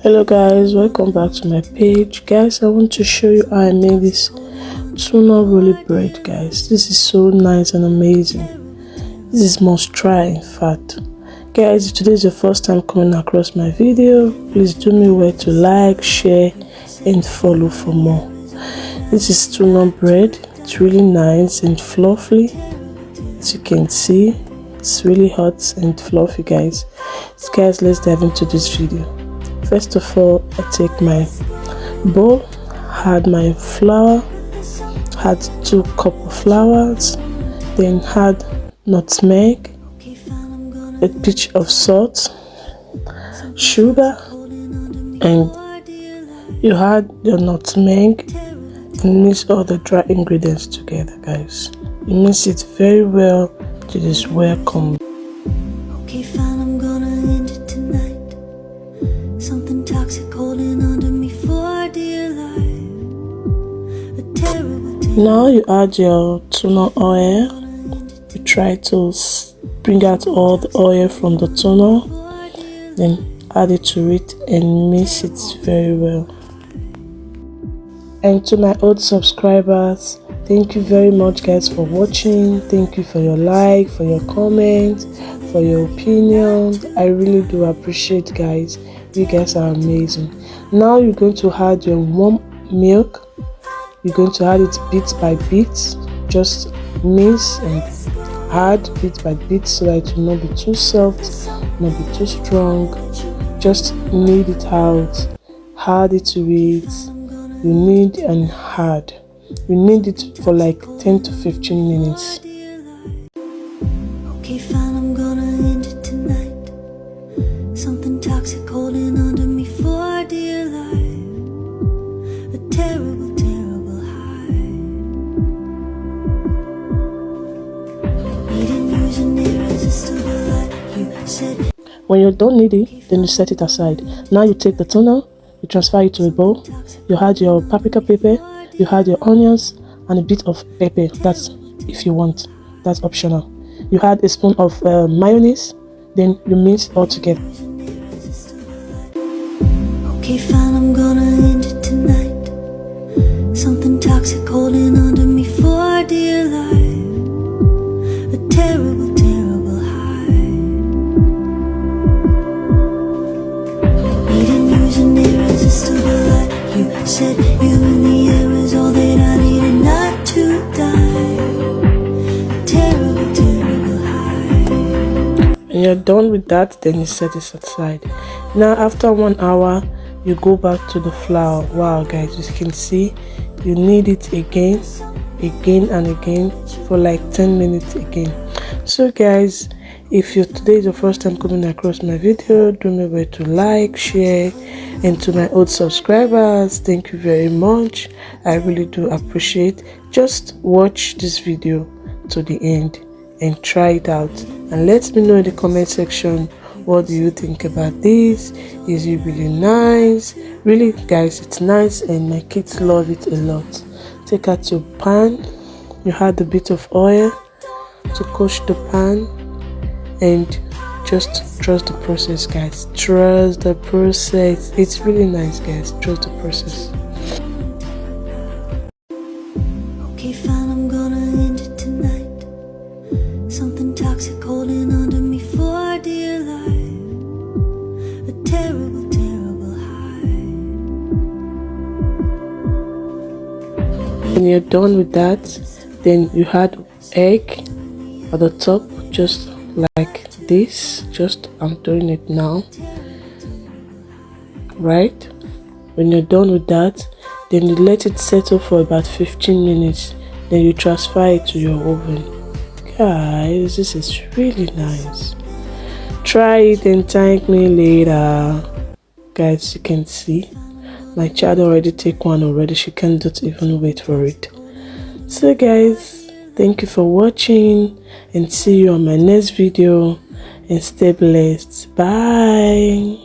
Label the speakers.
Speaker 1: Hello guys, welcome back to my page. Guys, I want to show you how I made this tuna rolly bread. Guys, this is so nice and amazing. This is must try, in fact. Guys, if today is your first time coming across my video, please do me well to like, share and follow for more. This is tuna bread. It's really nice and fluffy. As you can see, it's really hot and fluffy, guys. So guys, let's dive into this video. First of all, I take my bowl, add my flour, add 2 cups of flour, then add nutmeg, a pinch of salt, sugar, and you add your nutmeg and mix all the dry ingredients together, guys. You mix it very well till it's well combined.
Speaker 2: Okay, fine, I'm gonna end it tonight. Something toxic holding under me for dear life. A terrible day.
Speaker 1: Now you add your tuna oil. You try to bring out all the oil from the tuna, then add it to it and mix it very well. And to my old subscribers, thank you very much guys for watching. Thank you for your like, for your comments, for your opinions. I really do appreciate, guys. You guys are amazing. Now you're going to add your warm milk. You're going to add it bit by bit. Just mix and add bit by bit so that it will not be too soft, not be too strong. Just knead it out. Add it to it. You knead and add. You knead it for like 10 to 15 minutes.
Speaker 2: Okay, fine, I'm gonna end it tonight. Something toxic holding under me for dear life. A terrible, terrible high. Needing using irresistible light. You said.
Speaker 1: When you're done kneading, then you set it aside. Now you take the tuna, you transfer it to a bowl. You add your paprika pepper, you add your onions and a bit of pepper. That's if you want. That's optional. You add a spoon of mayonnaise, then you mix all together.
Speaker 2: Okay, fine, I'm gonna end it tonight. Something toxic holding under me for dear life. A terrible, terrible high. Needing using irresistible light. You said you in the air is all that I needed not to die. A terrible, terrible high.
Speaker 1: When you're done with that, then you set it aside. Now after 1 hour, you go back to the flour. Wow guys, as you can see, you knead it again and again for like 10 minutes again. So guys, if today is your first time coming across my video, do me well to like, share, and to my old subscribers, thank you very much. I really do appreciate. Just watch this video to the end and try it out and let me know in the comment section, what do you think about this? Is it really nice? Really guys, it's nice and my kids love it a lot. Take out your pan, you add a bit of oil to coat the pan and just trust the process, guys. Trust the process. It's really nice, guys. Trust the process.
Speaker 2: Okay, fine, I'm gonna end it tonight. Something toxic holding under me for dear life. A terrible, terrible high.
Speaker 1: When you're done with that, then you add egg at the top, just like this. Just I'm doing it now, right? When you're done with that, then you let it settle for about 15 minutes, then you transfer it to your oven. Guys, this is really nice. Try it and thank me later. Guys, you can see my child already take one already. She can't even wait for it. So guys, thank you for watching and see you on my next video and stay blessed. Bye.